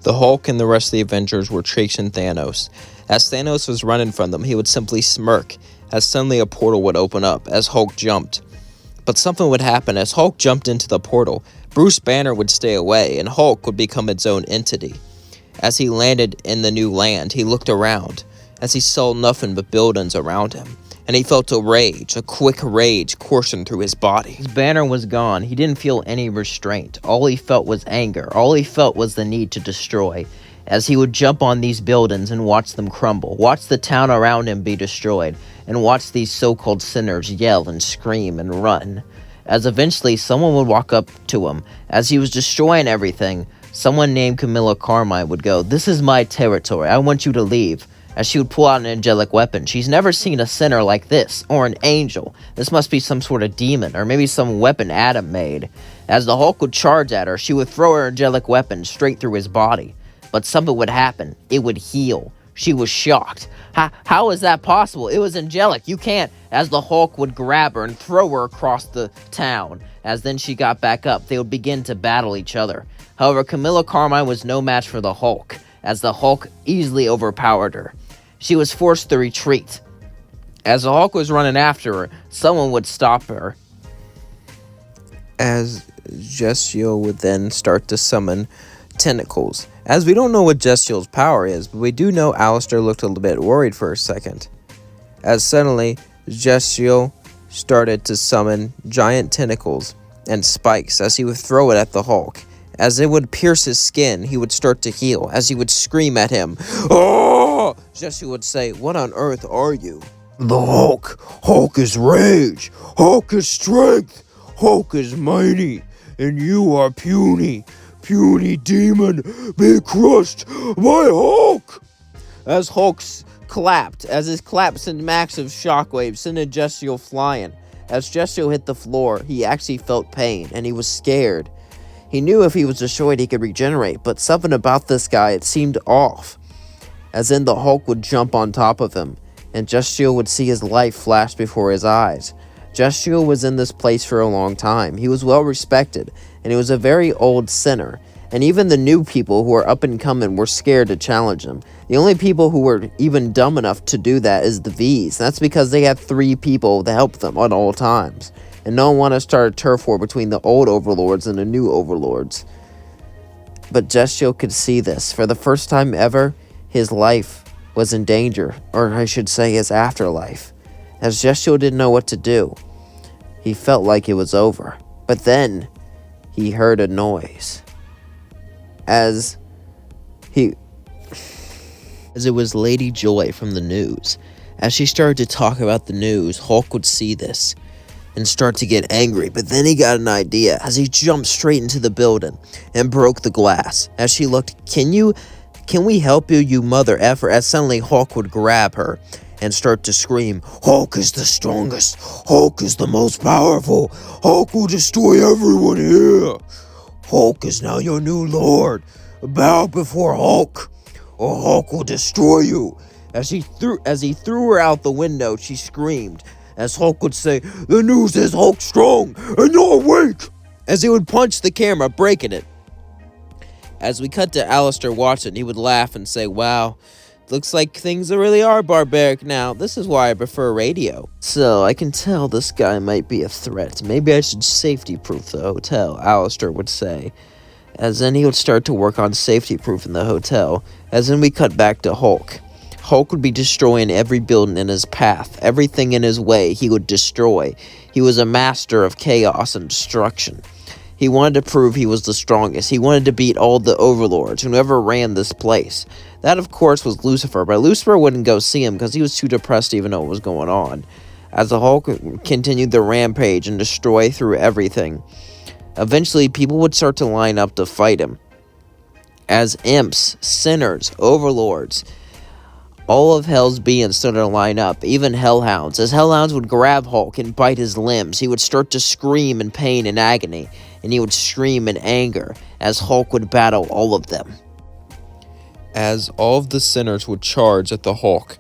The Hulk and the rest of the Avengers were chasing Thanos. As Thanos was running from them, he would simply smirk, as suddenly a portal would open up as Hulk jumped. But something would happen. As Hulk jumped into the portal, Bruce Banner would stay away, and Hulk would become its own entity. As he landed in the new land, he looked around, as he saw nothing but buildings around him, and he felt a quick rage coursing through his body. His banner was gone. He didn't feel any restraint. All he felt was anger. All he felt was the need to destroy, as he would jump on these buildings and watch them crumble, watch the town around him be destroyed, and watch these so-called sinners yell and scream and run. As eventually someone would walk up to him, as he was destroying everything, someone named Camilla Carmine would go, "This is my territory, I want you to leave," as she would pull out an angelic weapon. She's never seen a sinner like this, or an angel. This must be some sort of demon, or maybe some weapon Adam made. As the Hulk would charge at her, she would throw her angelic weapon straight through his body. But something would happen. It would heal. She was shocked. How is that possible? It was angelic. You can't. As the Hulk would grab her and throw her across the town. As then she got back up, they would begin to battle each other. However, Camilla Carmine was no match for the Hulk, as the Hulk easily overpowered her. She was forced to retreat. As the Hulk was running after her, someone would stop her. As Jestiel would then start to summon tentacles. As we don't know what Jestiel's power is, but we do know Alistair looked a little bit worried for a second. As suddenly, Jestiel started to summon giant tentacles and spikes as he would throw it at the Hulk. As it would pierce his skin, he would start to heal, as he would scream at him. "Oh!" Jessiel would say, "What on earth are you?" "The Hulk. Hulk is rage. Hulk is strength. Hulk is mighty. And you are puny. Puny demon, be crushed by Hulk!" As Hulk clapped, as his clap sent massive shockwaves, sending Jessiel flying. As Jessiel hit the floor, he actually felt pain, and he was scared. He knew if he was destroyed, he could regenerate, but something about this guy, it seemed off. As then the Hulk would jump on top of him, and Jessiel would see his life flash before his eyes. Jessiel was in this place for a long time. He was well respected, and he was a very old sinner. And even the new people who were up and coming were scared to challenge him. The only people who were even dumb enough to do that is the V's. That's because they had 3 people to help them at all times. And no one wanted to start a turf war between the old overlords and the new overlords. But Jessiel could see this. For the first time ever, his life was in danger. Or I should say his afterlife. As Jessiel didn't know what to do. He felt like it was over. But then, he heard a noise. As it was Lady Joy from the news. As she started to talk about the news, Hulk would see this and start to get angry, but then he got an idea as he jumped straight into the building and broke the glass. As she looked, can we help you, you mother effer? As suddenly Hulk would grab her and start to scream, "Hulk is the strongest. Hulk is the most powerful. Hulk will destroy everyone here. Hulk is now your new lord. Bow before Hulk, or Hulk will destroy you." As he threw her out the window, she screamed. As Hulk would say, "The news is Hulk strong, and you're weak." As he would punch the camera, breaking it. As we cut to Alistair watching, he would laugh and say, "Wow, looks like things really are barbaric now. This is why I prefer radio. So, I can tell this guy might be a threat. Maybe I should safety-proof the hotel," Alistair would say. As then he would start to work on safety-proofing the hotel. As then we cut back to Hulk. Hulk would be destroying every building in his path. Everything in his way he would destroy. He was a master of chaos and destruction. He wanted to prove he was the strongest. He wanted to beat all the overlords, whoever ran this place. That, of course, was Lucifer, but Lucifer wouldn't go see him because he was too depressed to even know what was going on. As the Hulk continued the rampage and destroy through everything, eventually people would start to line up to fight him. As imps, sinners, overlords, all of hell's beings started to line up, even hellhounds. As hellhounds would grab Hulk and bite his limbs, he would start to scream in pain and agony, and he would scream in anger as Hulk would battle all of them. As all of the sinners would charge at the Hulk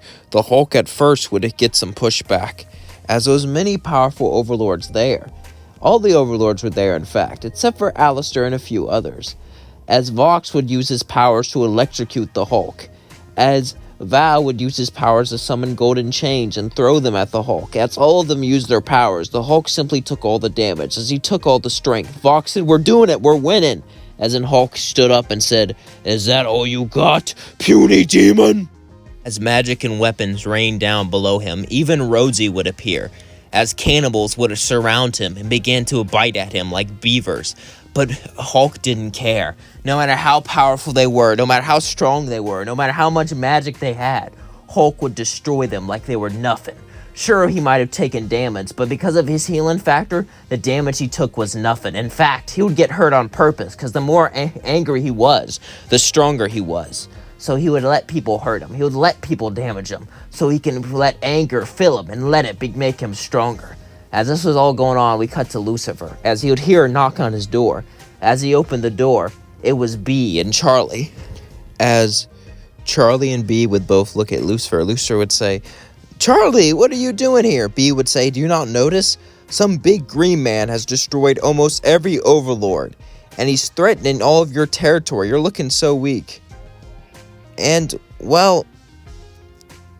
at first would get some pushback, as there was many powerful overlords there. All the overlords were there, in fact, except for Alistair and a few others. as Vox would use his powers to electrocute the Hulk, as Val would use his powers to summon golden chains and throw them at the Hulk. As all of them used their powers, the Hulk simply took all the damage, as he took all the strength. Vox said, "We're doing it, we're winning." As in Hulk stood up and said, "Is that all you got, puny demon?" As magic and weapons rained down below him, even Rhodesy would appear, as cannibals would surround him and begin to bite at him like beavers. But Hulk didn't care. No matter how powerful they were, no matter how strong they were, no matter how much magic they had, Hulk would destroy them like they were nothing. Sure, he might have taken damage, but because of his healing factor, the damage he took was nothing. In fact, he would get hurt on purpose, because the more angry he was, the stronger he was. So he would let people hurt him. He would let people damage him, so he can let anger fill him and let it make him stronger. As this was all going on, we cut to Lucifer, as he would hear a knock on his door. As he opened the door, it was B and Charlie. As Charlie and B would both look at Lucifer, Lucifer would say, "Charlie, what are you doing here?" B would say, "Do you not notice? Some big green man has destroyed almost every overlord, and he's threatening all of your territory. You're looking so weak. And, well,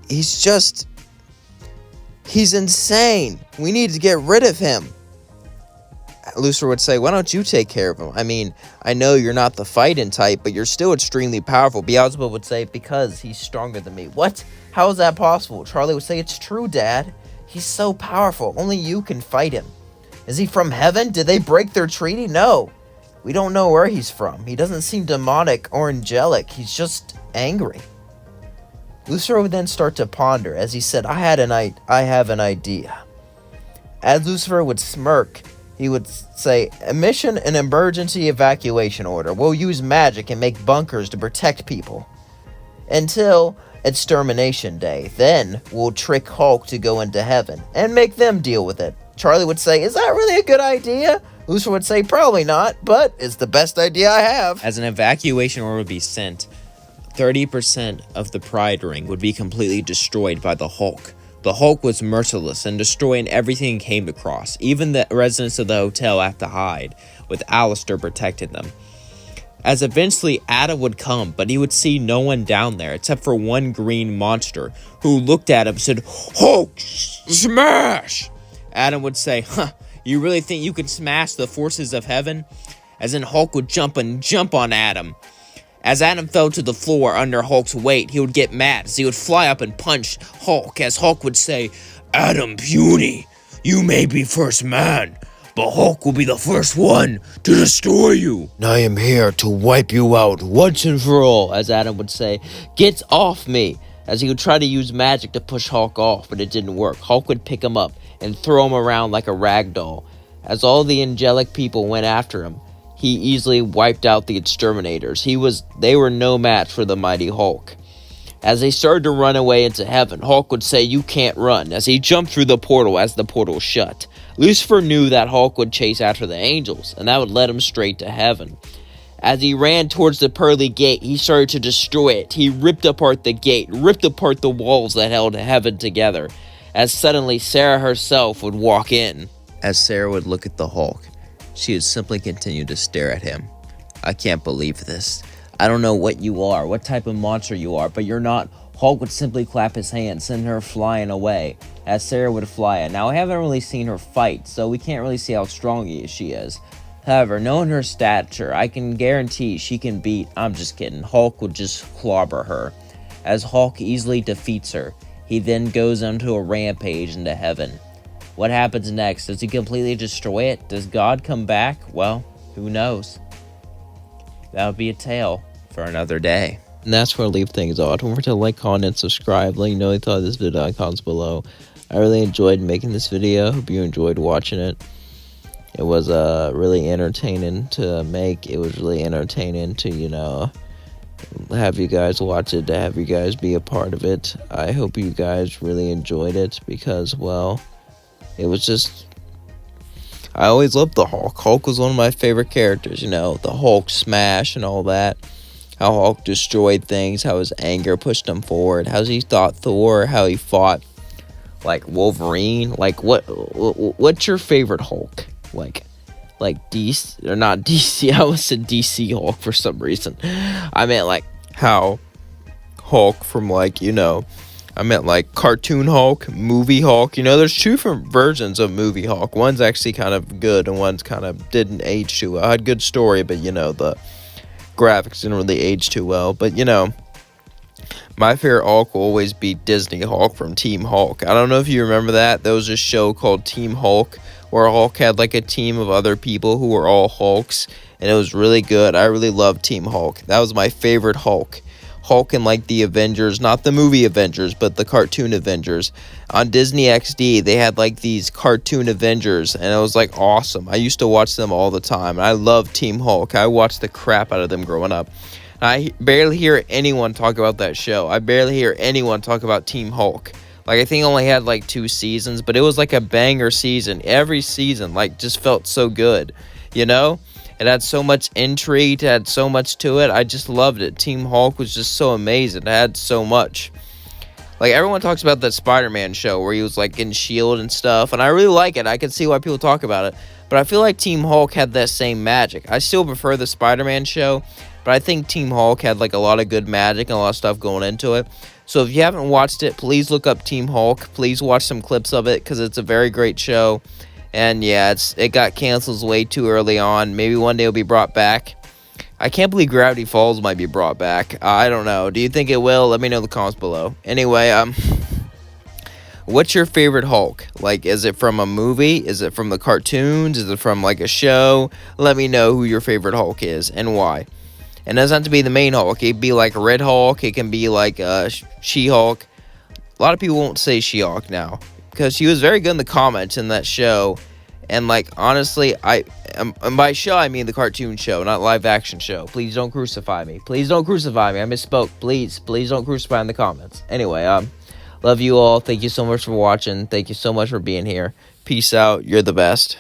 he's insane. We need to get rid of him." Lucifer would say, "Why don't you take care of him? I mean, I know you're not the fighting type, but you're still extremely powerful." Beelzebub would say, "Because he's stronger than me." "What? How is that possible?" Charlie would say, "It's true, Dad. He's so powerful. Only you can fight him." "Is he from heaven? Did they break their treaty?" "No. We don't know where he's from. He doesn't seem demonic or angelic. He's just angry." Lucifer would then start to ponder, as he said, I have an idea." As Lucifer would smirk, he would say, "Mission an emergency evacuation order. We'll use magic and make bunkers to protect people until extermination day. Then we'll trick Hulk to go into heaven and make them deal with it." Charlie would say, "Is that really a good idea?" Lucifer would say, "Probably not, but it's the best idea I have." As an evacuation order would be sent, 30% of the Pride Ring would be completely destroyed by the Hulk. The Hulk was merciless in destroying everything he came across. Even the residents of the hotel had to hide, with Alistair protecting them. As eventually Adam would come, but he would see no one down there except for one green monster, who looked at him and said, "Hulk, smash!" Adam would say, "Huh, you really think you can smash the forces of heaven?" As in Hulk would jump on Adam. As Adam fell to the floor under Hulk's weight, he would get mad as he would fly up and punch Hulk, as Hulk would say, "Adam puny, you may be first man, but Hulk will be the first one to destroy you. I am here to wipe you out once and for all." As Adam would say, "Get off me," as he would try to use magic to push Hulk off, but it didn't work. Hulk would pick him up and throw him around like a rag doll. As all the angelic people went after him, he easily wiped out the exterminators. They were no match for the mighty Hulk. As they started to run away into heaven, Hulk would say, "You can't run," as he jumped through the portal as the portal shut. Lucifer knew that Hulk would chase after the angels, and that would lead him straight to heaven. As he ran towards the pearly gate, he started to destroy it. He ripped apart the gate, ripped apart the walls that held heaven together, as suddenly Sarah herself would walk in. As Sarah would look at the Hulk, she would simply continue to stare at him. "I can't believe this. I don't know what you are, what type of monster you are, but you're not." Hulk would simply clap his hands, send her flying away, as Sarah would fly it. Now, I haven't really seen her fight, so we can't really see how strong she is. However, knowing her stature, I can guarantee she can beat, I'm just kidding, Hulk would just clobber her. As Hulk easily defeats her, he then goes onto a rampage into heaven. What happens next? Does he completely destroy it? Does God come back? Well, who knows? That would be a tale for another day. And that's where I leave things off. Don't forget to like, comment, subscribe. Let me know what you thought of this video in the comments below. I really enjoyed making this video. Hope you enjoyed watching it. It was really entertaining to make. It was really entertaining to, have you guys watch it, to have you guys be a part of it. I hope you guys really enjoyed it because, well, it was just, I always loved the Hulk. Hulk was one of my favorite characters, the Hulk smash and all that. How Hulk destroyed things, how his anger pushed him forward, how he fought Thor, how he fought, like, Wolverine. Like, what's your favorite Hulk? Like, like DC, or not DC, I almost said DC Hulk for some reason. I meant like how Hulk from like, I meant like cartoon Hulk, movie Hulk. There's two different versions of movie Hulk. One's actually kind of good and one's kind of didn't age too well. I had good story, but the graphics didn't really age too well. But my favorite Hulk will always be Disney Hulk from Team Hulk. I don't know if you remember that. There was a show called Team Hulk where Hulk had like a team of other people who were all Hulks, and it was really good. I really loved Team Hulk. That was my favorite Hulk. Hulk in like the Avengers, not the movie Avengers, but the cartoon Avengers. On Disney XD, they had like these cartoon Avengers, and it was like awesome. I used to watch them all the time, and I loved Team Hulk. I watched the crap out of them growing up. I barely hear anyone talk about that show. I barely hear anyone talk about Team Hulk. Like, I think it only had like 2 seasons, but it was like a banger season. Every season, like, just felt so good, It had so much intrigue, it had so much to it. I just loved it. Team Hulk was just so amazing. It had so much. Like, everyone talks about that Spider-Man show where he was, like, in S.H.I.E.L.D. and stuff, and I really like it. I can see why people talk about it. But I feel like Team Hulk had that same magic. I still prefer the Spider-Man show, but I think Team Hulk had, like, a lot of good magic and a lot of stuff going into it. So if you haven't watched it, please look up Team Hulk. Please watch some clips of it because it's a very great show. And yeah, it got canceled way too early on. Maybe one day it'll be brought back. I can't believe Gravity Falls might be brought back. I don't know. Do you think it will? Let me know in the comments below. Anyway, what's your favorite Hulk? Like, is it from a movie? Is it from the cartoons? Is it from like a show? Let me know who your favorite Hulk is and why. And it doesn't have to be the main Hulk. It can be like Red Hulk. It can be like She-Hulk. A lot of people won't say She-Hulk now because she was very good in the comments in that show. And like, honestly, and by show I mean the cartoon show, not live action show. Please don't crucify me. Please don't crucify me. I misspoke. Please don't crucify in the comments. Anyway, love you all. Thank you so much for watching. Thank you so much for being here. Peace out. You're the best.